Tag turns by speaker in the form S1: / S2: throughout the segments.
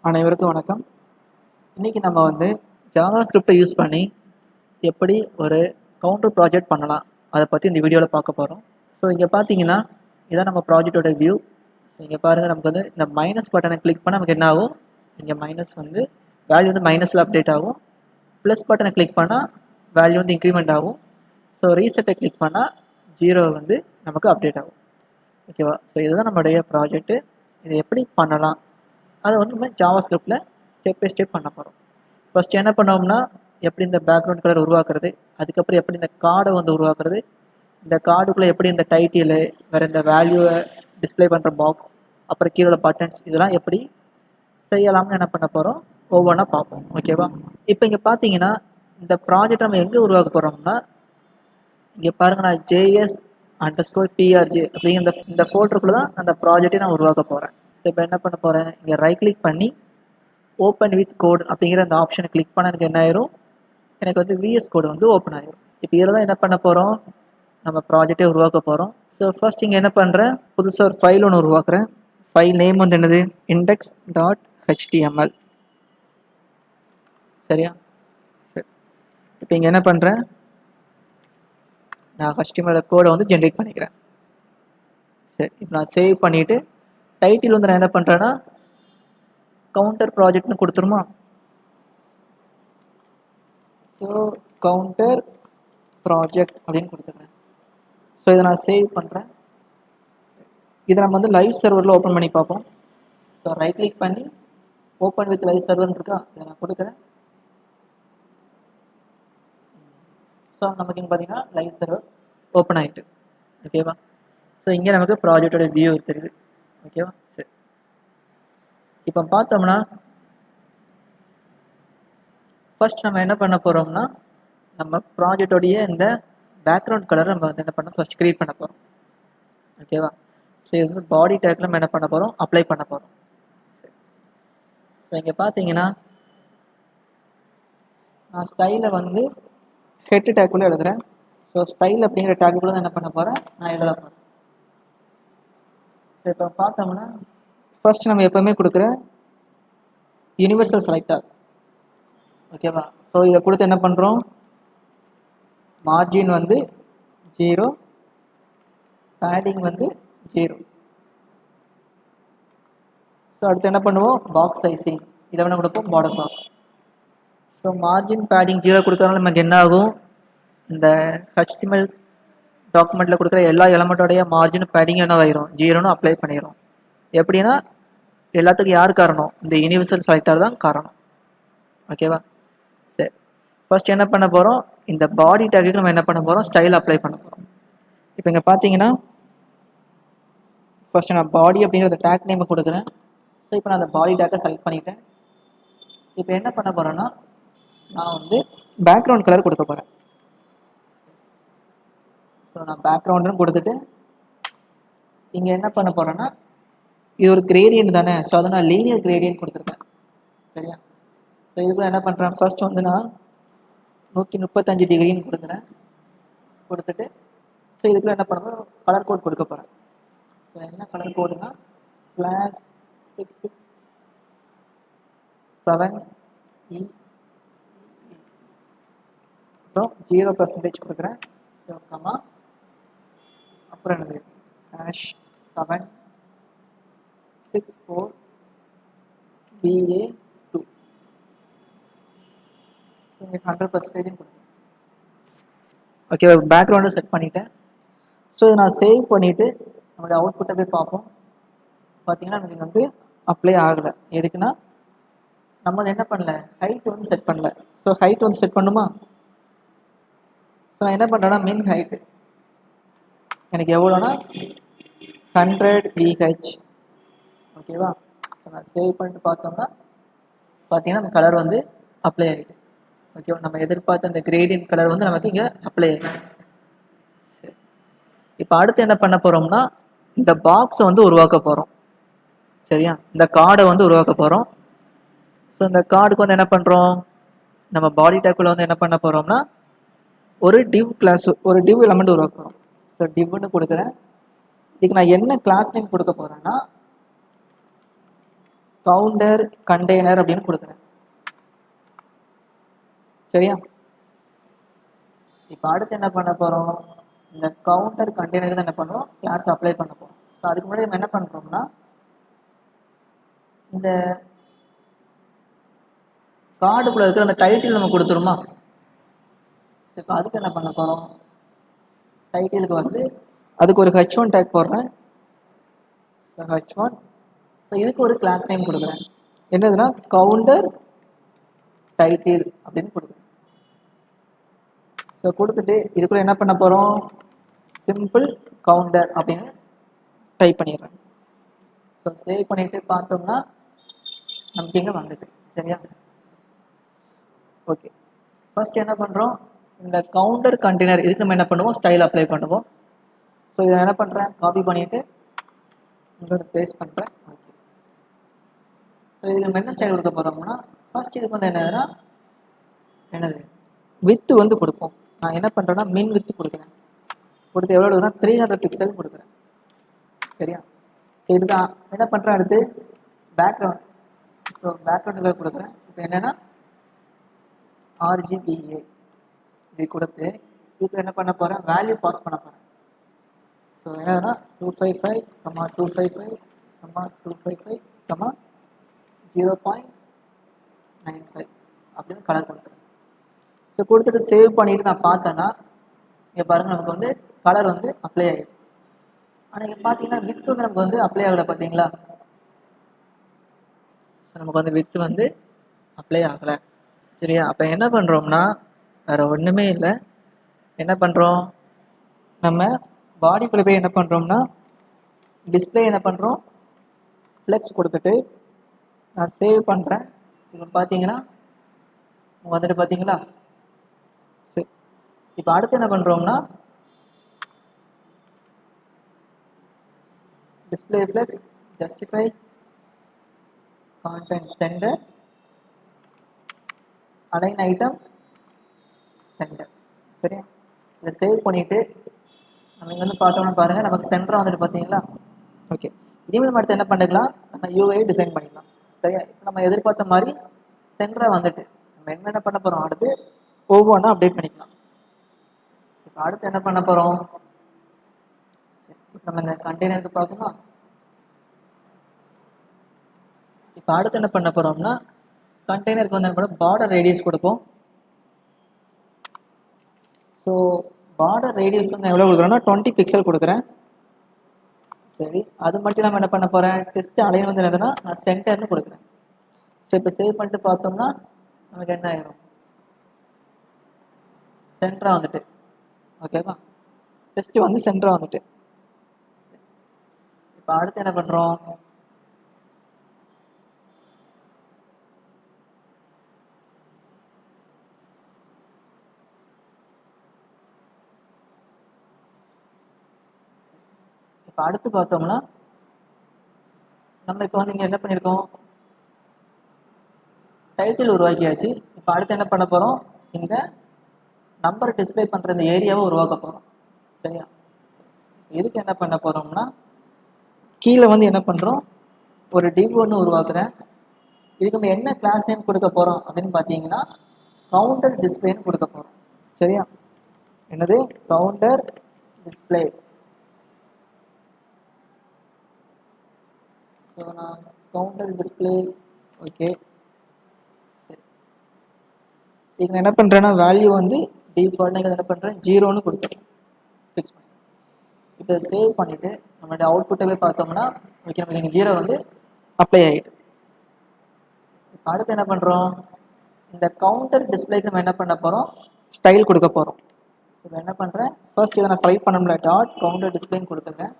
S1: அனைவருக்கும் வணக்கம். இன்றைக்கி நம்ம ஜாவா ஸ்கிரிப்டை யூஸ் பண்ணி எப்படி ஒரு கவுண்டர் ப்ராஜெக்ட் பண்ணலாம் அதை பற்றி இந்த வீடியோவில் பார்க்க போகிறோம். ஸோ இங்கே பார்த்தீங்கன்னா இதான் நம்ம ப்ராஜெக்டோட வியூ. ஸோ இங்கே பாருங்கள், நமக்கு இந்த மைனஸ் பட்டனை கிளிக் பண்ணால் நமக்கு என்ன ஆகும், இங்கே மைனஸ் வேல்யூ மைனஸில் அப்டேட் ஆகும். ப்ளஸ் பட்டனை கிளிக் பண்ணால் வேல்யூ இன்க்ரிமெண்ட் ஆகும். ஸோ ரீசெட்டை கிளிக் பண்ணால் 0 நமக்கு அப்டேட் ஆகும். ஓகேவா? ஸோ இதுதான் நம்மளுடைய ப்ராஜெக்ட்டு. இது எப்படி பண்ணலாம் அதை நம்ம ஜாவா ஸ்கிரிப்டில் ஸ்டெப் பை ஸ்டெப் பண்ண போகிறோம். ஃபஸ்ட்டு என்ன பண்ணோம்னா, எப்படி இந்த பேக்ரவுண்ட் கலர் உருவாக்குறது, அதுக்கப்புறம் எப்படி இந்த கார்டை உருவாக்குறது, இந்த கார்டுக்குள்ளே எப்படி இந்த டைட்டிலு, வேறு இந்த வேல்யூவை டிஸ்பிளே பண்ணுற பாக்ஸ், அப்புறம் கீழே உள்ள பட்டன்ஸ், இதெல்லாம் எப்படி செய்யலாம்னு என்ன பண்ண போகிறோம், ஒவ்வொன்றா பார்ப்போம். ஓகேவா? இப்போ இங்கே பார்த்தீங்கன்னா இந்த ப்ராஜெக்ட் நம்ம எங்கே உருவாக்க போகிறோம்னா, இங்கே பாருங்கள், நான் JS_PRJ அப்படிங்கிற இந்த ஃபோல்டருக்குள்ளே தான் அந்த ப்ராஜெக்டை நான் உருவாக்க போகிறேன். ஸோ இப்போ என்ன பண்ண போகிறேன், இங்கே ரைட் கிளிக் பண்ணி ஓப்பன் வித் கோட் அப்படிங்கிற அந்த ஆப்ஷனை கிளிக் பண்ண எனக்கு என்ன ஆயிரும், எனக்கு VS கோடு ஓப்பன் ஆயிரும். இப்போ இதில் தான் என்ன பண்ண போகிறோம், நம்ம ப்ராஜெக்டை உருவாக்க போகிறோம். ஸோ ஃபர்ஸ்ட் இங்கே என்ன பண்ணுறேன், புதுசாக ஒரு ஃபைல் ஒன்று உருவாக்குறேன். ஃபைல் நேம் என்னது, index.html. சரியா? சரி, இப்போ இங்கே என்ன பண்ணுறேன், நான் HTML கோடை ஜென்ரேட் பண்ணிக்கிறேன். சரி, இப்போ நான் சேவ் பண்ணிவிட்டு டைட்டில் நான் என்ன பண்ணுறேன்னா கவுண்டர் ப்ராஜெக்ட்னு கொடுத்துருமா. ஸோ கவுண்டர் ப்ராஜெக்ட் அப்படின்னு கொடுத்துருக்கேன். ஸோ இதை நான் சேவ் பண்ணுறேன். இதை நம்ம லைவ் சர்வரில் ஓப்பன் பண்ணி பார்ப்போம். ஸோ ரைட் கிளிக் பண்ணி ஓப்பன் வித் லைவ் சர்வர்னு இருக்கா, இதை நான் கொடுக்குறேன். ஸோ நமக்கு இங்கே பார்த்தீங்கன்னா லைவ் சர்வர் ஓப்பன் ஆகிட்டு. ஓகேவா? ஸோ இங்கே நமக்கு ப்ராஜெக்டோட வியூ தெரியுது. ஓகேவா? சரி, இப்போ பார்த்தோம்னா ஃபர்ஸ்ட் நம்ம என்ன பண்ண போகிறோம்னா, நம்ம ப்ராஜெக்டோடைய இந்த பேக்ரவுண்ட் கலரை நம்ம என்ன பண்ண ஃபர்ஸ்ட் க்ரியேட் பண்ண போகிறோம். ஓகேவா? ஸோ இது பாடி டேக்கில் நம்ம என்ன பண்ண போகிறோம், அப்ளை பண்ண போகிறோம். சரி, ஸோ இங்கே பார்த்தீங்கன்னா நான் ஸ்டைலை ஹெட் டேக்குள்ளே எழுதுகிறேன். ஸோ ஸ்டைல் அப்படிங்கிற டேக்குள்ளே தான் என்ன பண்ண போகிறேன், நான் எழுத போகிறேன். ஸோ இப்போ பார்த்தோம்னா ஃபர்ஸ்ட் நம்ம எப்போவுமே கொடுக்குற யூனிவர்சல் செலக்டர். ஓகேவா? ஸோ இதை கொடுத்து என்ன பண்ணுறோம், மார்ஜின் 0, பேடிங் 0. ஸோ அடுத்து என்ன பண்ணுவோம், பாக்ஸ் சைஸிங் இதை வேணால் கொடுப்போம், border box. So margin padding 0 கொடுக்கறதுனால நமக்கு என்ன ஆகும், இந்த HTML டாக்குமெண்ட்டில் கொடுக்குற எல்லா எலமெண்ட்டோடைய மார்ஜின் பேடிங் என்ன ஆயிரும், 0ன்னு அப்ளை பண்ணிடும். எப்படின்னா எல்லாத்துக்கும் யார் காரணம், இந்த யூனிவர்சல் செலக்டர் தான் காரணம். ஓகேவா? சரி, ஃபர்ஸ்ட் என்ன பண்ண போகிறோம், இந்த பாடி டேக்குக்கு நம்ம என்ன பண்ண போகிறோம், ஸ்டைல் அப்ளை பண்ண போகிறோம். இப்போ இங்கே பார்த்தீங்கன்னா ஃபர்ஸ்ட் நான் பாடி அப்படிங்கிற டேக் நேம் கொடுக்குறேன். ஸோ இப்போ நான் அந்த பாடி டேக்கை செலக்ட் பண்ணிட்டேன். இப்போ என்ன பண்ண போகிறேன்னா, நான் பேக்ரவுண்ட் கலர் கொடுக்க போகிறேன். ஸோ நான் பேக்ரவுண்டுன்னு கொடுத்துட்டு இங்கே என்ன பண்ண போகிறேன்னா, இது ஒரு கிரேடியன்ட் தானே, ஸோ அதை நான் லீனியர் கிரேடியன்ட் கொடுத்துருக்கேன். சரியா? ஸோ இதுக்குள்ள என்ன பண்ணுறேன், ஃபர்ஸ்ட் நான் 135 டிகிரின்னு கொடுக்குறேன். கொடுத்துட்டு ஸோ இதுக்குள்ள என்ன பண்ணுறேன், கலர் கோட் கொடுக்க போகிறேன். ஸோ என்ன கலர் கோடுனா /667E, அப்புறம் 0% கொடுக்குறேன். ஸோ கமா, அப்புறம் என்னது #764BA2. ஸோ இங்கே 100% கொடுக்குறேன். ஓகே, பேக்ரவுண்டை செட் பண்ணிட்டேன். ஸோ இதை நான் சேவ் பண்ணிவிட்டு நம்மளுடைய அவுட்புட்டை போய் பார்ப்போம். பார்த்தீங்கன்னா எனக்கு அப்ளை ஆகலை. எதுக்குன்னா நம்ம என்ன பண்ணல, ஹைட் செட் பண்ணல. ஸோ ஹைட் செட் பண்ணுமா. ஸோ நான் என்ன பண்ணுறேன்னா, மின் ஹைட்டு எனக்கு எவ்வளோனா 100 VH. ஓகேவா? ஸோ நான் சேவ் பண்ணிட்டு பார்த்தோம்னா பார்த்தீங்கன்னா அந்த கலர் அப்ளை ஆகிட்டு. ஓகேவா? நம்ம எதிர்பார்த்த அந்த கிரேடியன்ட் கலர் நமக்கு இங்கே அப்ளை ஆகிடும். சரி, இப்போ அடுத்து என்ன பண்ண போகிறோம்னா, இந்த பாக்ஸை உருவாக்க போகிறோம். சரியா? இந்த கார்டை உருவாக்க போகிறோம். ஸோ இந்த கார்டுக்கு என்ன பண்ணுறோம், நம்ம பாடி டேக்குள்ள என்ன பண்ண போகிறோம்னா, ஒரு டிவ் கிளாஸ், ஒரு டிவ் எலமெண்ட் உருவாக்க போகிறோம். ஸோ டிவ்னு கொடுக்குறேன். இதுக்கு நான் என்ன கிளாஸ் நேம் கொடுக்க போகிறேன்னா கவுண்டர் கண்டெய்னர் அப்படின்னு கொடுக்குறேன். சரியா? இப்போ அடுத்து என்ன பண்ண போகிறோம், இந்த கவுண்டர் கண்டெய்னர் தான் என்ன பண்ணுவோம், கிளாஸ் அப்ளை பண்ண போகிறோம். ஸோ அதுக்கு முன்னாடி நம்ம என்ன பண்ணுறோம்னா, இந்த கார்டுக்குள்ளே இருக்கிற அந்த டைட்டில் நம்ம கொடுத்துருமா. இப்போ அதுக்கு என்ன பண்ண போகிறோம், டைட்டிலுக்கு வந்து அதுக்கு ஒரு h1 டேக் போடுறேன். So h1. ஸோ இதுக்கு ஒரு கிளாஸ் நேம் கொடுக்குறேன். என்னதுன்னா கவுண்டர் டைட்டில் அப்படின்னு கொடுக்குறேன். ஸோ கொடுத்துட்டு இதுக்குள்ள என்ன பண்ண போகிறோம், சிம்பிள் கவுண்டர் அப்படின்னு டைப் பண்ணிடுறேன். ஸோ சேவ் பண்ணிட்டு பார்த்தோம்னா நமக்கு இங்கே வந்துட்டு. சரியா? ஓகே, ஃபர்ஸ்ட் என்ன பண்ணுறோம், இந்த கவுண்டர் கண்டெய்னர் இதுக்கு நம்ம என்ன பண்ணுவோம், ஸ்டைல் அப்ளை பண்ணுவோம். ஸோ இதை என்ன பண்ணுறேன், காப்பி பண்ணிவிட்டு இங்கே பேஸ்ட் பண்ணுறேன். ஓகே, ஸோ இதுக்கு நம்ம என்ன ஸ்டைல் கொடுக்க போகிறோம்னா, ஃபர்ஸ்ட் இதுக்கு வந்து என்னது வித்து வந்து கொடுப்போம். நான் என்ன பண்ணுறேன்னா மின் வித்து கொடுக்குறேன். கொடுத்து எவ்வளோ கொடுக்குறேன், 300 பிக்சல் கொடுக்குறேன். சரியா? ஸோ இதுக்கு என்ன பண்ணுறேன், அடுத்து பேக்ரவுண்ட். ஸோ பேக்ரவுண்டில் கொடுக்குறேன். இப்போ என்னென்னா RGBA இது கொடுத்து இதுக்கு என்ன பண்ண போகிறேன், வேல்யூ பாஸ் பண்ண போகிறேன். ஸோ என்னதுன்னா 255, 255, 255, 0.95 அப்படின்னு கலர் கொடுக்குறேன். ஸோ கொடுத்துட்டு சேவ் பண்ணிவிட்டு நான் பார்த்தேன்னா இங்கே பாருங்கள் நமக்கு வந்து கலர் வந்து அப்ளை ஆகிடுது. ஆனால் இங்கே பார்த்தீங்கன்னா வித்து வந்து நமக்கு வந்து அப்ளை ஆகலை. பார்த்தீங்களா? ஸோ நமக்கு வந்து வித்து வந்து அப்ளை ஆகலை. சரியா? அப்போ என்ன பண்ணுறோம்னா வேறு ஒன்றுமே இல்லை. என்ன பண்ணுறோம், நம்ம பாடிக்குள்ளே போய் என்ன பண்ணுறோம்னா டிஸ்பிளே என்ன பண்ணுறோம், ஃப்ளெக்ஸ் கொடுத்துட்டு நான் சேவ் பண்ணுறேன். இப்போ பார்த்தீங்கன்னா வந்துட்டு பார்த்தீங்களா. சரி, இப்போ அடுத்து என்ன பண்ணுறோம்னா display flex justify content center align item center. சரியா? இதை சேவ் பண்ணிவிட்டு நம்ம இங்கே வந்து பார்த்தோம்னா பாருங்கள் நமக்கு சென்டராக வந்துட்டு பார்த்தீங்களா. ஓகே, இனிமேல் அடுத்து என்ன பண்ணிக்கலாம், நம்ம யூஐ டிசைன் பண்ணிக்கலாம். சரியா? இப்போ நம்ம எதிர்பார்த்த மாதிரி சென்டராக வந்துட்டு நம்ம என்ன பண்ண போகிறோம், அடுத்து ஒவ்வொன்றா அப்டேட் பண்ணிக்கலாம். இப்போ அடுத்து என்ன பண்ண போகிறோம், நம்ம இந்த கண்டெய்னருக்கு பார்க்கணுமா. இப்போ அடுத்து என்ன பண்ண போகிறோம்னா கண்டெய்னருக்கு வந்து என்ன பண்ண பார்டர் ரேடியஸ் கொடுப்போம். ஸோ பார்டர் ரேடியஸ் வந்து எவ்வளோ கொடுக்குறோன்னா 20 பிக்சல் கொடுக்குறேன். சரி, அது மட்டும் நம்ம என்ன பண்ண போகிறேன், டெஸ்ட் அலைன் வந்து என்னதுன்னா நான் சென்டர்னு கொடுக்குறேன். ஸோ இப்போ சேவ் பண்ணிட்டு பார்த்தோம்னா நமக்கு என்ன ஆயிரும், சென்டராக வந்துட்டு. ஓகேவா? டெஸ்ட் வந்து சென்டராக வந்துட்டு. இப்போ அடுத்து என்ன பண்ணுறோம், இப்போ அடுத்து பார்த்தோம்னா நம்ம இப்போ வந்து இங்கே என்ன பண்ணியிருக்கோம், டைட்டில் உருவாக்கியாச்சு. இப்போ அடுத்து என்ன பண்ண போகிறோம், இந்த நம்பர் டிஸ்பிளே பண்ணுற இந்த ஏரியாவை உருவாக்க போகிறோம். சரியா? இதுக்கு என்ன பண்ண போகிறோம்னா கீழே வந்து என்ன பண்ணுறோம், ஒரு டிவ் ஒன்று உருவாக்குறேன். இதுக்கு நம்ம என்ன கிளாஸ் நேம் கொடுக்க போகிறோம் அப்படின்னு பார்த்தீங்கன்னா கவுண்டர் டிஸ்பிளேன்னு கொடுக்க போகிறோம். சரியா? என்னது கவுண்டர் டிஸ்பிளே. ஸோ நான் கவுண்டர் டிஸ்பிளே. ஓகே, சரி. இங்கே என்ன பண்ணுறேன்னா வேல்யூ வந்து டிஃபால்ட்டாக என்ன பண்ணுறேன் 0ன்னு கொடுத்துருக்கேன், ஃபிக்ஸ் பண்ணி. இப்போ சேவ் பண்ணிவிட்டு நம்மளுடைய அவுட்புட்டை போய் பார்த்தோம்னா ஓகே நமக்கு இங்கே 0 வந்து அப்ளை ஆகிட்டு. இப்போ அடுத்து என்ன பண்ணுறோம், இந்த கவுண்டர் டிஸ்பிளேக்கு நம்ம என்ன பண்ண போகிறோம், ஸ்டைல் கொடுக்க போகிறோம். இப்போ என்ன பண்ணுறேன், ஃபர்ஸ்ட் இதை நான் செலக்ட் பண்ண டாட் கவுண்டர் டிஸ்பிளேன்னு கொடுத்துருக்கேன்.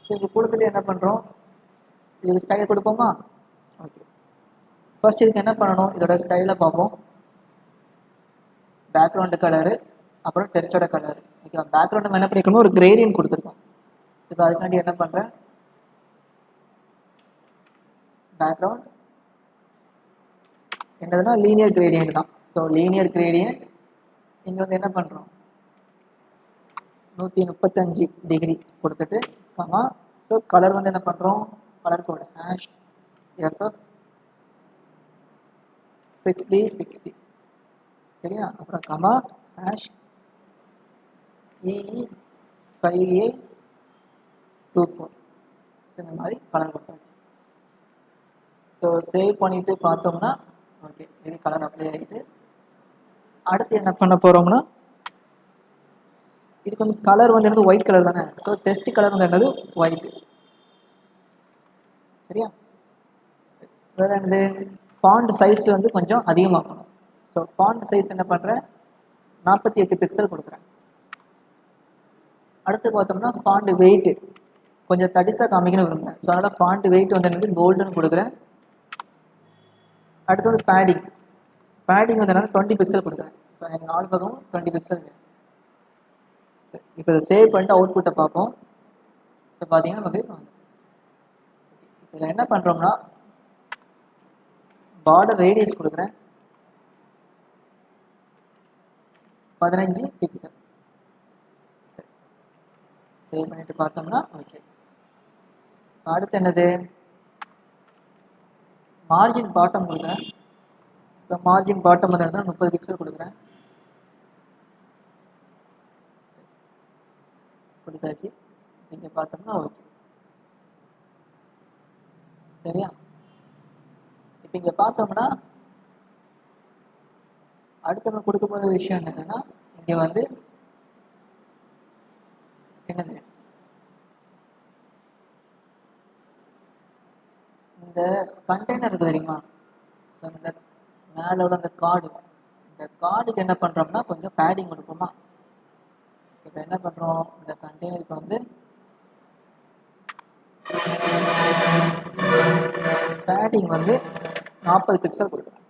S1: ஸோ இது கொடுத்துட்டு என்ன பண்ணுறோம், இதுக்கு ஸ்டைல் கொடுப்போமா. ஓகே, ஃபர்ஸ்ட் இதுக்கு என்ன பண்ணணும், இதோட ஸ்டைலை பார்ப்போம். பேக்ரவுண்டு கலரு, அப்புறம் டெஸ்ட்டோட கலரு. ஓகே, பேக்ரவுண்டு நம்ம என்ன பண்ணிக்கணும், ஒரு கிரேடியன்ட் கொடுத்துருக்கோம். இப்போ அதுக்காண்டி என்ன பண்ணுறேன், பேக்ரவுண்ட் என்னதுன்னா லீனியர் கிரேடியன்ட் தான். ஸோ லீனியர் கிரேடியன்ட் இங்கே வந்து என்ன பண்ணுறோம் 135 டிகிரி கொடுத்துட்டு கமா. ஸோ கலர் வந்து என்ன பண்ணுறோம், கலர் கோடு ஹேஷ் எஃப்எஃப் 6B சரியா. அப்புறம் கமா ஹேஷ் EE 5824 இந்த மாதிரி கலர் கொடுத்தாச்சு. ஸோ சேவ் பண்ணிவிட்டு பார்த்தோம்னா ஓகே இது கலர் அப்ளை ஆகிட்டு அடுத்து என்ன பண்ண போகிறோம்னா இதுக்கு வந்து கலர் வந்து என்னது ஒயிட் கலர் தானே. ஸோ டெஸ்ட் கலர் வந்து என்னது ஒயிட் சரியா. வேறு என்னது ஃபாண்ட் சைஸ் வந்து கொஞ்சம் அதிகமாக்கணும். ஸோ ஃபாண்ட் சைஸ் என்ன பண்ணுறேன் 48 பிக்சல் கொடுக்குறேன். அடுத்து பார்த்தோம்னா ஃபாண்ட் வெயிட் கொஞ்சம் தடிசாக காமிக்கணும் விரும்புகிறேன். ஸோ அதனால் ஃபாண்ட் வெயிட் வந்து என்னது கோல்டுன்னு கொடுக்குறேன். அடுத்து வந்து பேடிங் வந்து என்னன்னா 20 பிக்சல் கொடுக்குறேன். ஸோ எனக்கு 4 பக்கமும் 20 பிக்சல். இப்போ இதை சேவ் பண்ணிட்டு அவுட்புட்டை பார்ப்போம். இப்போ பார்த்தீங்கன்னா நமக்கு இதில் என்ன பண்ணுறோம்னா பார்டர் ரேடியஸ் கொடுக்குறேன் 15 பிக்சல். சேவ் பண்ணிட்டு பார்த்தோம்னா ஓகே. அடுத்து என்னது மார்ஜின் பாட்டம் கொடுக்குறேன். ஸோ மார்ஜின் பாட்டம் வந்து 30 பிக்சல் கொடுக்குறேன். கொடுத்தாச்சு. இங்கே பார்த்தோம்னா ஓகே சரியா. இப்போ இங்கே பார்த்தோம்னா அடுத்து நம்ம கொடுக்க போகிற விஷயம் என்னதுன்னா இங்கே வந்து என்னது இந்த கண்டெய்னர் இருக்குது தெரியுமா. ஸோ இந்த மேலே உள்ள அந்த கார்டு இந்த கார்டுக்கு என்ன பண்ணுறோம்னா கொஞ்சம் பேடிங் கொடுப்போமா. இப்போ என்ன பண்ணுறோம் இந்த கண்டெய்னருக்கு வந்து பேடிங் வந்து 40 பிக்சல் கொடுக்குறேன்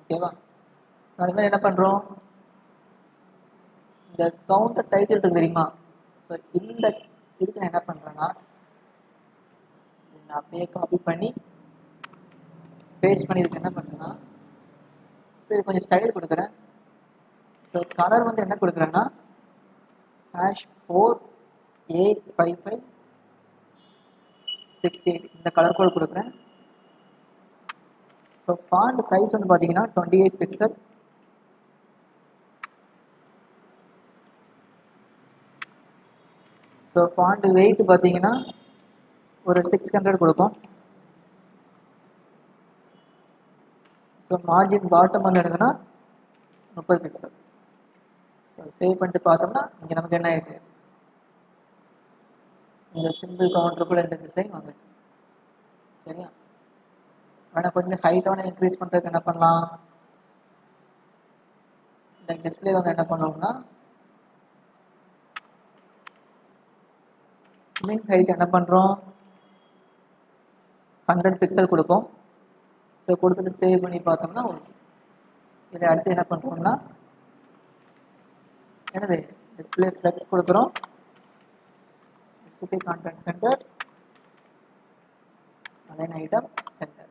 S1: ஓகேவா. அது மாதிரி என்ன பண்ணுறோம் இந்த கவுண்டர் டைட்டில் இருக்கு தெரியுமா. ஸோ இந்த இதுக்கு நான் என்ன பண்ணுறேன்னா நான் அப்படியே காப்பி பண்ணி பேஸ்ட் பண்ணி இதுக்கு என்ன பண்ணுறேன்னா சரி கொஞ்சம் ஸ்டைல் கொடுக்குறேன். ஸோ கலர் வந்து என்ன கொடுக்குறேன்னா #4A5568 இந்த கலர் கோட் கொடுக்குறேன். ஸோ ஃபாண்ட் சைஸ் வந்து பார்த்தீங்கன்னா 28 பிக்சல். ஸோ ஃபாண்ட் வெயிட் பார்த்தீங்கன்னா ஒரு 600 கொடுப்போம். ஸோ மார்ஜின் பாட்டம் வந்து என்னதுன்னா 30 பிக்சல். ஸோ சேவ் பண்ணிட்டு பார்த்தோம்னா இங்கே நமக்கு என்ன ஆகிட்டு இந்த சிம்பிள் கவுண்டர் கூட இந்த டிசைன் வந்துட்டு சரியா. ஆனால் கொஞ்சம் ஹைட்டான இன்க்ரீஸ் பண்ணுறதுக்கு என்ன பண்ணலாம் இந்த டிஸ்பிளே வந்து என்ன பண்ணுவோம்னா மின் ஹைட் என்ன பண்ணுறோம் 100 பிக்சல் கொடுப்போம். ஸோ கொடுத்துட்டு சேவ் பண்ணி பார்த்தோம்னா ஓகே. இதை அடுத்து என்ன பண்ணுறோம்னா என்னது டிஸ்பிளே ஃப்ளெக்ஸ் கொடுக்குறோம். Display content center align item center.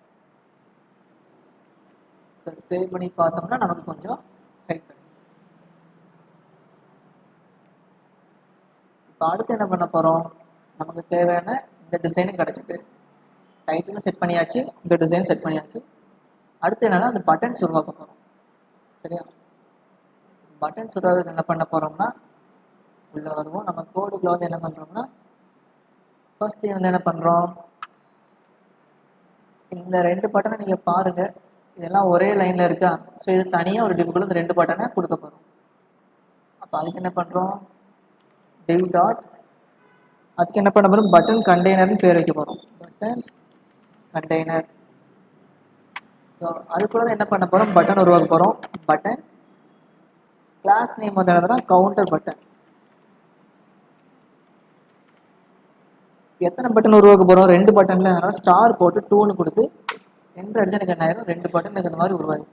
S1: So save பண்ணி பார்த்தோம்னா நமக்கு கொஞ்சம் ஹைட் கிடைக்கும். இப்போ அடுத்து என்ன பண்ண போகிறோம் நமக்கு தேவையான இந்த டிசைனும் கிடச்சிட்டு டைட்டிலும் செட் பண்ணியாச்சு இந்த டிசைனும் செட் பண்ணியாச்சு. அடுத்து என்னன்னா அந்த பட்டன்ஸ் உருவாக்க போகிறோம் சரியா. பட்டன்ஸ் உருவாக்க என்ன பண்ண போகிறோம்னா உள்ளே வருவோம். நம்ம கோடுக்குள்ள வந்து என்ன பண்ணுறோம்னா ஃபர்ஸ்ட் வந்து என்ன பண்ணுறோம் இந்த 2 பட்டனை நீங்கள் பாருங்கள் இதெல்லாம் ஒரே லைனில் இருக்கா. ஸோ இது தனியாக ஒரு டிவ்க்குள்ள இந்த 2 பட்டனை கொடுக்க போகிறோம். அப்போ அதுக்கு என்ன பண்ணுறோம் டிவ் டாட் அதுக்கு என்ன பண்ண போகிறோம் பட்டன் கண்டெய்னர்னு பேர் வைக்க போகிறோம். Button container. ஸோ அதுக்குள்ள தான் என்ன பண்ண போகிறோம் பட்டன் உருவாக்க போகிறோம். பட்டன் கிளாஸ் நேம் வந்து என்னதுன்னா கவுண்டர் பட்டன். எத்தனை பட்டன் உருவாக்க போகிறோம் 2 பட்டனில். அதனால் ஸ்டார் போட்டு 2ன்னு கொடுத்து என்ட்ரு அடிச்சு எனக்கு என்ன ஆயிரும் 2 பட்டன் எனக்கு இந்த மாதிரி உருவாகும்.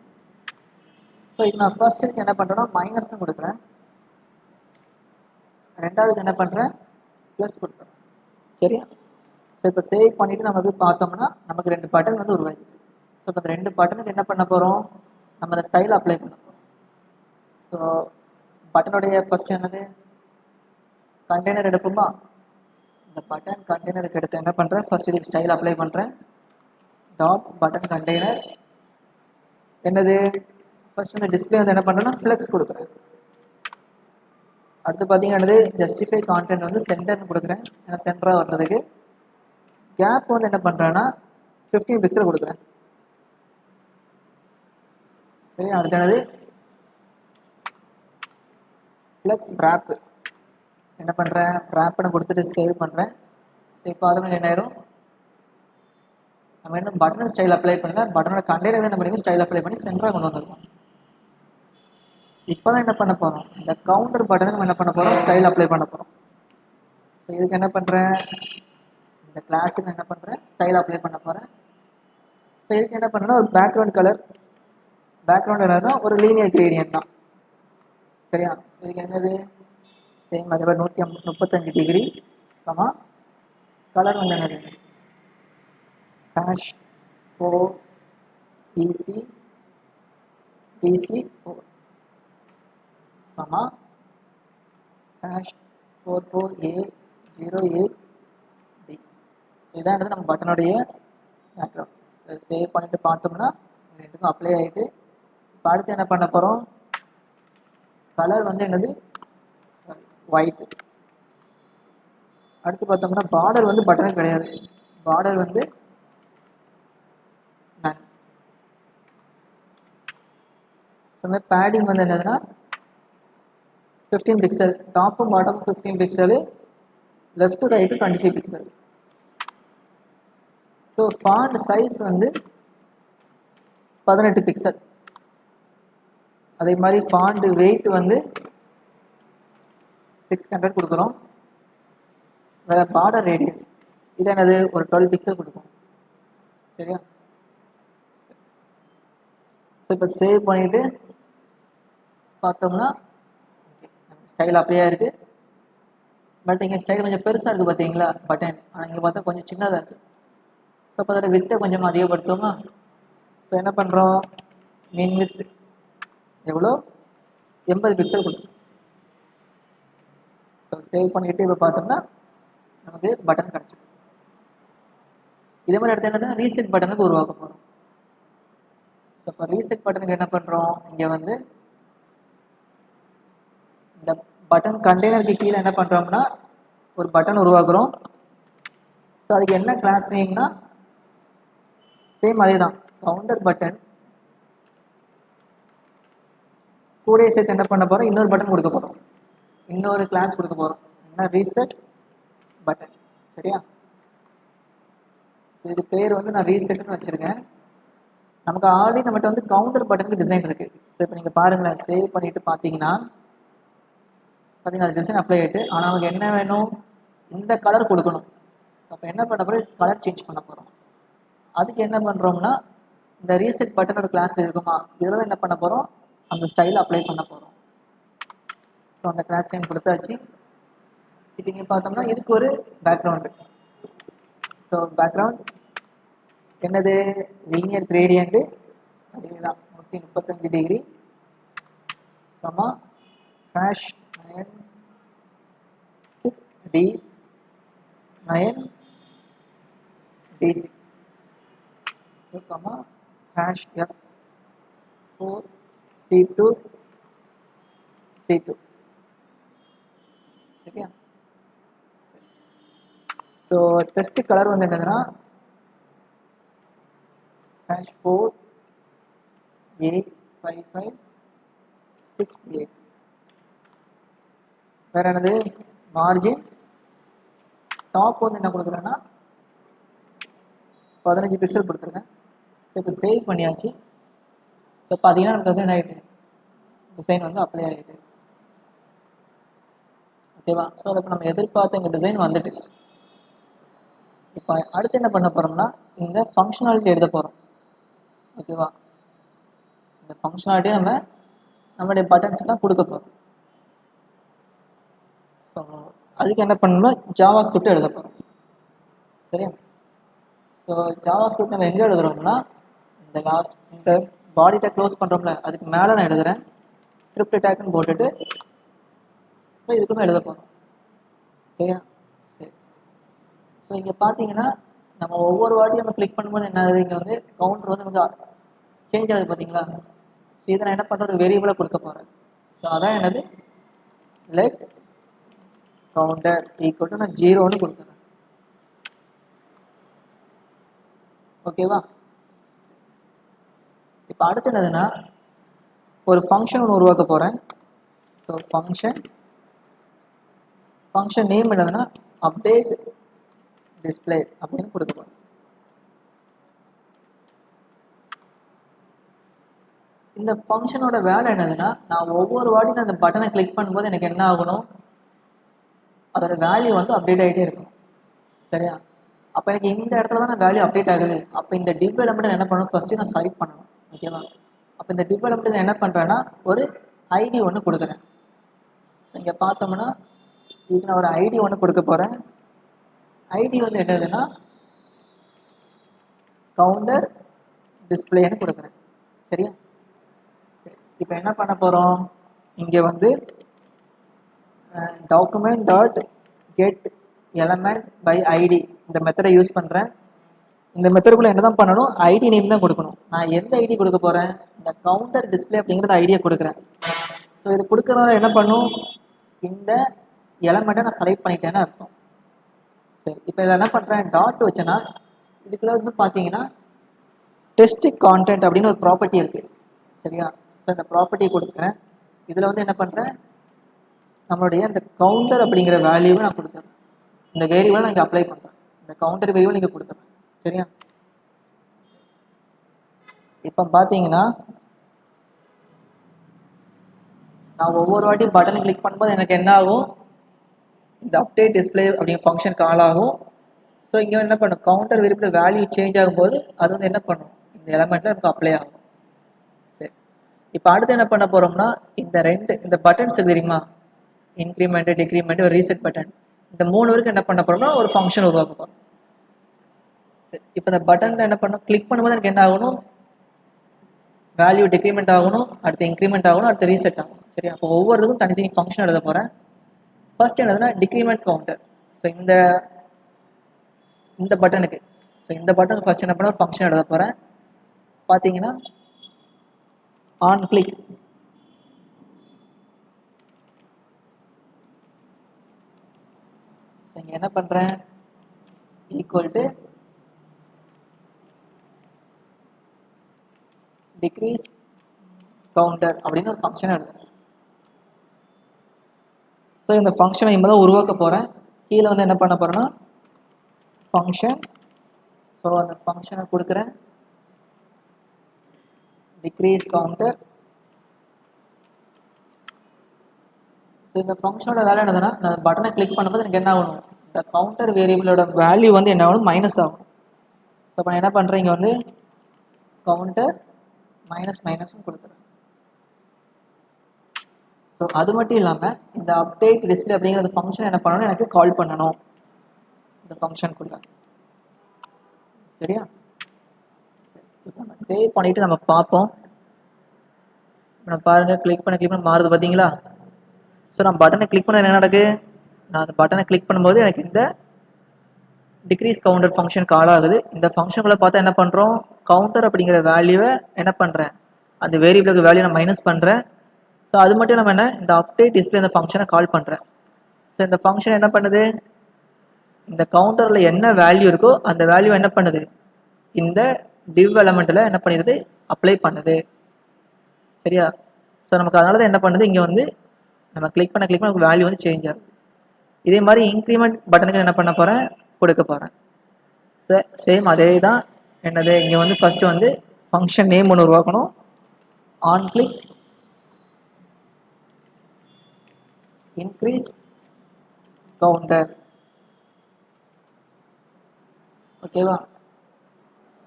S1: ஸோ இப்போ நான் ஃபர்ஸ்ட்டுக்கு என்ன பண்ணுறேன்னா மைனஸ்ன்னு கொடுக்குறேன். ரெண்டாவதுக்கு என்ன பண்ணுறேன் ப்ளஸ் கொடுக்குறேன் சரியா. ஸோ இப்போ சேவ் பண்ணிவிட்டு நம்ம போய் பார்த்தோம்னா நமக்கு 2 பட்டன் வந்து உருவாகி. ஸோ இப்போ இந்த 2 பட்டனுக்கு என்ன பண்ண போகிறோம் நம்ம அந்த ஸ்டைல் அப்ளை பண்ண போகிறோம். ஸோ பட்டனுடைய ஃபர்ஸ்ட் என்னது கண்டெய்னர் எடுப்போமா. இந்த பட்டன் கண்டெய்னருக்கு எடுத்து என்ன பண்ணுறேன், ஃபர்ஸ்ட் இதுக்கு ஸ்டைல் அப்ளை பண்ணுறேன். டாட் பட்டன் கண்டெய்னர் என்னது, ஃபர்ஸ்ட் இந்த டிஸ்பிளே வந்து என்ன பண்ணுறேன்னா ஃப்ளெக்ஸ் கொடுக்குறேன். அடுத்து பார்த்தீங்கன்னா ஜஸ்டிஃபை கான்டென்ட் வந்து சென்டர்னு கொடுக்குறேன், ஏன்னா சென்டராக வர்றதுக்கு. கேப் வந்து என்ன பண்ணுறேன்னா 15 பிக்சல் கொடுக்குறேன். சரி, அடுத்தானது ஃப்ளெக்ஸ் ரேப்பு என்ன பண்ணுறேன், ரேப்புன்னு கொடுத்துட்டு சேவ் பண்ணுறேன். சரி, இப்போ அதுவும் என்ன ஆயிரும், நம்ம என்ன பட்டன் ஸ்டைல் அப்ளை பண்ணல, பட்டனோட கண்டெய்னர் என்ன பண்ணி ஸ்டைல் அப்ளை பண்ணி சென்டராக கொண்டு வந்துருக்கோம். இப்போ தான் என்ன பண்ண போகிறோம், இந்த கவுண்டர் பட்டனை நம்ம என்ன பண்ண போகிறோம், ஸ்டைல் அப்ளை பண்ண போகிறோம். ஸோ இதுக்கு என்ன பண்ணுறேன், இந்த கிளாஸுக்கு என்ன பண்ணுறேன், ஸ்டைல் அப்ளை பண்ண போகிறேன். ஸோ இதுக்கு என்ன பண்ணுறேன்னா ஒரு பேக்ரவுண்ட் கலர், பேக்ரவுண்ட் கலர்னா ஒரு லீனியர் கிரேடியன்ட் தான். சரியா, இதுக்கு என்னது சேம் அதே மாதிரி 135 டிகிரி, கமா கலர் வந்து என்னது #4 EC DC4, கமா #44A08D. இதான் நம்ம பட்டனுடைய பேக்ரவுண்ட். சேவ் பண்ணிட்டு பார்த்தோம்னா ரெண்டுக்கும் அப்ளை ஆகிட்டு. இப்போ அடுத்து என்ன பண்ண போகிறோம், கலர் வந்து என்னது ஒயிட். அடுத்து பார்த்தோம்னா பார்டர் வந்து பட்டனுக்கு கிடையாது, பார்டர் வந்து நன். சமயம் பேடிங் வந்து என்னதுன்னா 15 பிக்சல், டாப்பும் பாட்டமும் 15 pixel, left right 25 pixel. So font size வந்து 18 பிக்சல். அதே மாதிரி ஃபாண்ட் வெயிட் வந்து 600 கொடுக்குறோம். வேறு பார்டர் ரேடியஸ் இது என்னது ஒரு 12 பிக்சல் கொடுக்கும். சரியா, ஸோ இப்போ சேவ் பண்ணிவிட்டு பார்த்தோம்னா ஸ்டைல் அப்படியே இருக்குது. பட் இங்கே ஸ்டைல் கொஞ்சம் பெருசாக இருக்குது பார்த்தீங்களா பட்டன், ஆனால் இங்கே பார்த்தா கொஞ்சம் சின்னதாக இருக்குது. ஸோ அப்போ அதோட வித்தை கொஞ்சம் அதிகப்படுத்துவோமா. ஸோ என்ன பண்ணுறோம், மீன் வித் எவ்வளோ 80 பிக்சல் கொடுக்கும். ஸோ சேவ் பண்ணிவிட்டு இப்போ பார்த்தோம்னா நமக்கு பட்டன் கிடச்சிடும். இதே மாதிரி அடுத்து என்னன்னா ரீசெட் பட்டனுக்கு உருவாக்க போகிறோம். ஸோ இப்போ ரீசெட் பட்டனுக்கு என்ன பண்ணுறோம், இங்கே வந்து இந்த பட்டன் கண்டெய்னருக்கு கீழே என்ன பண்ணுறோம்னா ஒரு பட்டன் உருவாக்குறோம். ஸோ அதுக்கு என்ன கிளாஸ் நேம்னா சேம் அதே தான், கவுண்டர் பட்டன் கூட சேர்த்து என்ன பண்ண போகிறோம், இன்னொரு பட்டன் கொடுக்க போகிறோம், இன்னொரு கிளாஸ் கொடுக்க போகிறோம், என்ன ரீசெட் பட்டன். சரியா, ஸோ இது பேர் வந்து நான் ரீசெட்னு வச்சுருக்கேன். நமக்கு ஆல்ரெடி நம்மகிட்ட வந்து கவுண்டர் பட்டனுக்கு டிசைன் இருக்குது. ஸோ இப்போ நீங்கள் பாருங்களேன், சேவ் பண்ணிவிட்டு பார்த்தீங்கன்னா அது டிசைன் அப்ளை ஆகிட்டு. ஆனால் நமக்கு என்ன வேணும், இந்த கலர் கொடுக்கணும். அப்போ என்ன பண்ண போகிறோம், கலர் சேஞ்ச் பண்ண போகிறோம். அதுக்கு என்ன பண்ணுறோம்னா இந்த ரீசெட் பட்டன் ஒரு கிளாஸ் இருக்குமா, இதில் தான் என்ன பண்ண போகிறோம், அந்த ஸ்டைல் அப்ளை பண்ண போகிறோம். ஸோ அந்த கிளாஸ் நேம் கொடுத்தாச்சு. இப்போ இங்கே பார்த்தோம்னா இதுக்கு ஒரு பேக்ரவுண்டு. ஸோ பேக்ரவுண்ட் என்னது லீனியர் கிரேடியண்ட்டு, அதே தான் 135 degree, comma #96D9D6. So comma #F4C2C2. சரியா, ஸோ டெஸ்ட் கலர் வந்து என்னதுன்னா #4A5568. வேறு என்னது மார்ஜின் டாப் வந்து என்ன கொடுக்குறேன்னா 15 பிக்சல் கொடுத்துருக்கேன். ஸோ இப்போ சேவ் பண்ணியாச்சு. ஸோ பார்த்தீங்கன்னா நமக்கு வந்து என்ன ஆகிட்டு, டிசைன் வந்து அப்ளை ஆகிட்டு. ஓகேவா, ஸோ அதை இப்போ நம்ம எதிர்பார்த்த எங்கள் டிசைன் வந்துட்டு. இப்போ அடுத்து என்ன பண்ண போகிறோம்னா இந்த ஃபங்க்ஷனாலிட்டி எழுத போகிறோம். ஓகேவா, இந்த ஃபங்க்ஷனாலிட்டியை நம்மளுடைய பட்டன்ஸ்லாம் கொடுக்க போகிறோம். ஸோ அதுக்கு என்ன பண்ணணும்னா ஜாவா ஸ்கிரிப்ட் எழுத போகிறோம். சரியா, ஸோ ஜாவா ஸ்கிரிப்ட் நம்ம எங்கே எழுதுகிறோம்னா இந்த பாடி டேக் க்ளோஸ் பண்ணுறோம்ல அதுக்கு மேலே நான் எழுதுகிறேன், ஸ்கிரிப்ட் டேக்குன்னு போட்டுட்டு. ஸோ இதுக்குமே எழுத போகிறோம். சரியா, சரி. இங்கே பார்த்தீங்கன்னா நம்ம ஒவ்வொரு வாட்டியும் நம்ம கிளிக் பண்ணும்போது என்ன ஆகுது, இங்கே வந்து கவுண்டர் வந்து நமக்கு சேஞ்ச் ஆகுது பார்த்தீங்களா. ஸோ இதை நான் என்ன பண்ணுறேன், ஒரு வேரியபிளாக கொடுக்க போகிறேன். ஸோ அதான் என்னது லெட் கவுண்டர் ஈக்குவல் டு நான் 0ன்னு கொடுக்குறேன். ஓகேவா. இப்போ அடுத்து என்னதுன்னா ஒரு ஃபங்க்ஷன் ஒன்று உருவாக்க போகிறேன். ஸோ ஃபங்க்ஷன் நேம் என்னதுன்னா அப்டேட் டிஸ்பிளே அப்படின்னு கொடுக்க போகிறேன். இந்த ஃபங்க்ஷனோட வேலை என்னதுன்னா, நான் ஒவ்வொரு வாட்டியும் நான் அந்த பட்டனை கிளிக் பண்ணும்போது எனக்கு என்ன ஆகணும், அதோட வேல்யூ வந்து அப்டேட் ஆகிட்டே இருக்கணும். சரியா. அப்போ எனக்கு இந்த இடத்துல தான் நான் வேல்யூ அப்டேட் ஆகுது. அப்போ இந்த டிவ் எலிமெண்ட் என்ன பண்ணணும், ஃபர்ஸ்ட்டு நான் செலக்ட் பண்ணணும். ஓகேவா. அப்போ இந்த டிவ் எலிமெண்ட் நான் என்ன பண்ணுறேன்னா ஒரு ஐடி ஒன்று கொடுக்குறேன். இங்கே பார்த்தோம்னா இதுக்கு நான் ஒரு ஐடி ஒன்று கொடுக்க போகிறேன். ஐடி வந்து என்னதுன்னா கவுண்டர் டிஸ்பிளேன்னு கொடுக்குறேன். சரியா. சரி, இப்போ என்ன பண்ண போகிறோம், இங்கே வந்து document dot get element by ID இந்த மெத்தடை யூஸ் பண்ணுறேன். இந்த மெத்தடுக்குள்ளே என்ன தான் பண்ணணும், ஐடி நேம் தான் கொடுக்கணும். நான் எந்த ஐடி கொடுக்க போகிறேன், இந்த கவுண்டர் டிஸ்பிளே அப்படிங்கிறத ஐடியை கொடுக்குறேன். ஸோ இது கொடுக்குறதால என்ன பண்ணும், இந்த எலமெண்ட்டை நான் செலக்ட் பண்ணிட்டேன்னு அர்த்தம். சரி, இப்போ இதில் என்ன பண்ணுறேன், டாட் வச்சேன்னா இதுக்குள்ளே வந்து பார்த்தீங்கன்னா டெஸ்ட் கான்டென்ட் அப்படின்னு ஒரு ப்ராப்பர்ட்டி இருக்குது. சரியா. ஸோ இந்த ப்ராப்பர்ட்டியை கொடுக்குறேன். இதில் வந்து என்ன பண்ணுறேன், நம்மளுடைய இந்த கவுண்டர் அப்படிங்கிற வேல்யூவை நான் கொடுத்துறேன். இந்த வேரியபிளை நான் இங்கே அப்ளை பண்ணுறேன். இந்த கவுண்டர் வேரியபிள் நீங்கள் கொடுத்துறேன். சரியா. இப்போ பார்த்தீங்கன்னா நான் ஒவ்வொரு வாட்டியும் பட்டனை கிளிக் பண்ணும்போது எனக்கு என்ன ஆகும், இந்த அப்டேட் டிஸ்பிளே அப்படிங்கிற ஃபங்க்ஷன் கால் ஆகும். ஸோ இங்கே என்ன பண்ணும், கவுண்டர் வேரியபிள் வேல்யூ சேஞ்ச் ஆகும்போது அது வந்து என்ன பண்ணும், இந்த எலமெண்ட்டில் எனக்கு அப்ளை ஆகும். சரி, இப்போ அடுத்து என்ன பண்ண போகிறோம்னா இந்த பட்டன்ஸ் தெரியுமா, இன்க்ரிமெண்ட் டிக்ரிமெண்ட் ஒரு ரீசெட் பட்டன், இந்த 3 வரைக்கும் என்ன பண்ண போகிறோம்னா ஒரு ஃபங்க்ஷன் உருவாக்க போகிறோம். சரி, இப்போ இந்த பட்டனில் என்ன பண்ணணும், கிளிக் பண்ணும்போது எனக்கு என்ன ஆகணும், வேல்யூ டிக்ரிமெண்ட் ஆகணும், அடுத்து இன்க்ரிமெண்ட் ஆகணும், அடுத்து ரீசெட் ஆகணும். சரி, அப்போ ஒவ்வொருத்துக்கும் தனித்தனி ஃபங்க்ஷன் எழுத போகிறேன். ஃபர்ஸ்ட் என்னதுன்னா டிக்ரிமெண்ட் கவுண்டர். ஸோ இந்த பட்டனுக்கு ஃபர்ஸ்ட் என்ன பண்ண ஒரு ஃபங்க்ஷன் எழுத போகிறேன். பார்த்தீங்கன்னா ஆன் கிளிக் இங்கே என்ன பண்ணுறேன், ஈக்குவல் டு டிக்ரீஸ் கவுண்டர் அப்படின்னு ஒரு ஃபங்க்ஷன் எழுதுறேன். ஸோ இந்த ஃபங்க்ஷனை இப்போ தான் உருவாக்க போகிறேன். கீழே வந்து என்ன பண்ண போகிறேன்னா ஃபங்க்ஷன், ஸோ அந்த ஃபங்க்ஷனை கொடுக்குறேன் டிக்ரீஸ் கவுண்டர். ஸோ இந்த ஃபங்க்ஷனோட வேலை என்னதுன்னா, நான் பட்டனை கிளிக் பண்ணும்போது எனக்கு என்ன ஆகணும், இந்த கவுண்டர் வேரியபிளோட வேல்யூ வந்து என்ன ஆகணும், மைனஸ் ஆகும். ஸோ இப்போ நான் என்ன பண்ணுறேன், இங்கே வந்து கவுண்டர் மைனஸ்னு கொடுக்குறேன். ஸோ அது மட்டும் இல்லாமல் இந்த அப்டேட் டிஸ்பிளே அப்படிங்கிற ஃபங்க்ஷன் என்ன பண்ணணும், எனக்கு கால் பண்ணணும் இந்த ஃபங்க்ஷனுக்குள்ள. சரியா. இப்போ நம்ம சேவ் பண்ணிவிட்டு நம்ம பார்ப்போம். இப்போ நான் பாருங்கள், கிளிக் பண்ண மாறுது பார்த்தீங்களா. ஸோ நான் பட்டனை கிளிக் பண்ண என்ன நடக்குது, நான் அந்த பட்டனை கிளிக் பண்ணும்போது எனக்கு இந்த டிக்ரீஸ் கவுண்டர் ஃபங்க்ஷன் கால் ஆகுது. இந்த ஃபங்க்ஷனுக்குள்ளே பார்த்தா என்ன பண்ணுறோம், கவுண்டர் அப்படிங்கிற வேல்யூவை என்ன பண்ணுறேன், அந்த வேரியபிளுக்கு வேல்யூ நான் மைனஸ் பண்ணுறேன். ஸோ அது மட்டும் நம்ம என்ன, இந்த அப்டேட் டிஸ்பிளே இந்த ஃபங்க்ஷனை கால் பண்ணுறேன். ஸோ இந்த ஃபங்க்ஷன் என்ன பண்ணுது, இந்த கவுண்டரில் என்ன வேல்யூ இருக்கோ அந்த வேல்யூ என்ன பண்ணுது, இந்த டிவ் எலமெண்ட்டில் என்ன பண்ணிடுது, அப்ளை பண்ணுது. சரியா. ஸோ நமக்கு அதனால தான் என்ன பண்ணுது, இங்கே வந்து நம்ம கிளிக் பண்ண நமக்கு வேல்யூ வந்து சேஞ்ச் ஆகும். இதே மாதிரி இன்க்ரிமெண்ட் பட்டனுக்கு என்ன பண்ண போகிறேன், கொடுக்க போகிறேன். சேம் அதே தான். என்னது, இங்கே வந்து ஃபஸ்ட்டு வந்து ஃபங்க்ஷன் நேம் ஒன்று உருவாக்கணும். On click increase counter. ஓகேவா.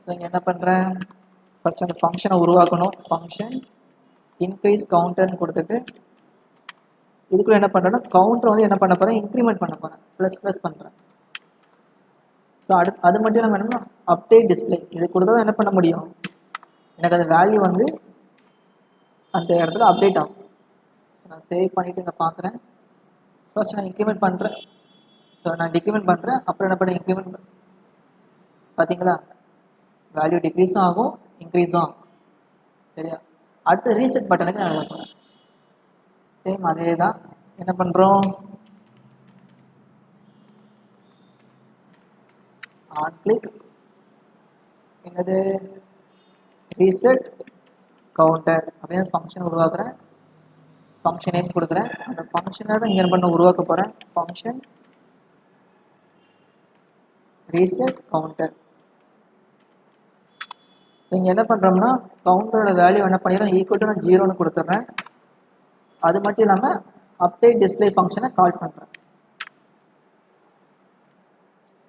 S1: ஸோ இங்கே என்ன பண்ணுறேன், ஃபஸ்ட் அந்த ஃபங்க்ஷனை உருவாக்கணும். ஃபங்க்ஷன் இன்க்ரீஸ் கவுண்டர்னு கொடுத்துட்டு இதுக்குள்ள என்ன பண்ணுறேன்னா கவுண்டர் வந்து என்ன பண்ண போகிறேன், இன்க்ரிமெண்ட் பண்ண போகிறேன், ப்ளஸ் பண்ணுறேன். ஸோ அது மட்டும் நம்ம என்னன்னா அப்டேட் டிஸ்பிளே இது கொடுத்தா தான் என்ன பண்ண முடியும், எனக்கு அந்த வேல்யூ வந்து அந்த இடத்துல அப்டேட் ஆகும். ஸோ நான் சேவ் பண்ணிவிட்டு இங்கே பார்க்குறேன். ஃபர்ஸ்ட் நான் இன்க்ரிமெண்ட் பண்ணுறேன். ஸோ ஸோ நான் டிக்ரிமெண்ட் பண்ணுறேன், அப்புறம் என்ன பண்ண இன்க்ரிமெண்ட் பார்த்தீங்களா, வேல்யூ டிக்ரீஸும் ஆகும் இன்க்ரீஸும் ஆகும். சரியா, அடுத்து ரீசெட் பட்டனுக்கு நான் எழுத போகிறேன். சேம் அதே தான். என்ன பண்ணுறோம், ஆன் கிளிக், என்னது ரீசெட் கவுண்டர் அப்படின்னு ஃபங்க்ஷன் உருவாக்குறேன். ஃபங்க்ஷன் நேம் கொடுக்குறேன். அந்த ஃபங்க்ஷனை தான் இங்கே என்ன பண்ண உருவாக்க போகிறேன். Function reset counter. ஸோ இங்கே என்ன பண்ணுறோம்னா கவுண்டரோட வேல்யூ என்ன பண்ணிடுறோம், ஈக்குவல் டு நான் 0ன்னு கொடுத்துட்றேன். அது மட்டும் இல்லாமல் அப்டேட் டிஸ்பிளே ஃபங்க்ஷனை கால் பண்ணுறேன்.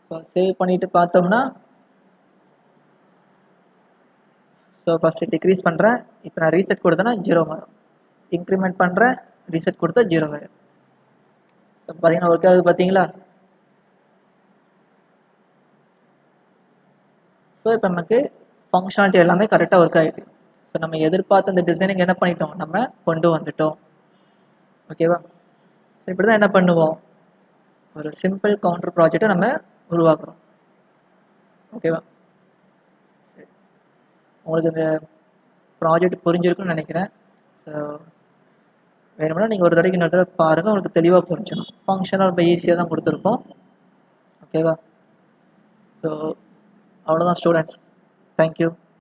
S1: ஸோ சேவ் பண்ணிவிட்டு பார்த்தோம்னா, ஸோ ஃபஸ்ட்டு டிக்ரீஸ் பண்ணுறேன். இப்போ நான் ரீசெட் கொடுத்தேன்னா 0 வரும். இன்க்ரிமெண்ட் பண்ணுறேன், ரீசெட் கொடுத்தா 0 வரும். ஸோ பார்த்தீங்கன்னா ஒர்க் ஆகுது பார்த்தீங்களா. ஸோ இப்போ நமக்கு ஃபங்க்ஷனாலிட்டி எல்லாமே கரெக்டாக ஒர்க் ஆகிட்டு. ஸோ நம்ம எதிர்பார்த்த அந்த டிசைனிங் என்ன பண்ணிட்டோம், நம்ம கொண்டு வந்துட்டோம். ஓகேவா. ஸோ இப்படி தான் என்ன பண்ணுவோம், ஒரு சிம்பிள் கவுண்டர் ப்ராஜெக்டை நம்ம உருவாக்குறோம். ஓகேவா. சரி, உங்களுக்கு இந்த ப்ராஜெக்ட் புரிஞ்சிருக்குன்னு நினைக்கிறேன். ஸோ வேணும்னா நீங்கள் ஒரு தடவைக்கு இன்னொரு தடவை பாருங்கள், உங்களுக்கு தெளிவாக புரிஞ்சிடும். ஃபங்க்ஷனாக ரொம்ப ஈஸியாக தான் கொடுத்துருப்போம். ஓகேவா. ஸோ அவ்வளோதான் ஸ்டூடெண்ட்ஸ். தேங்க்யூ.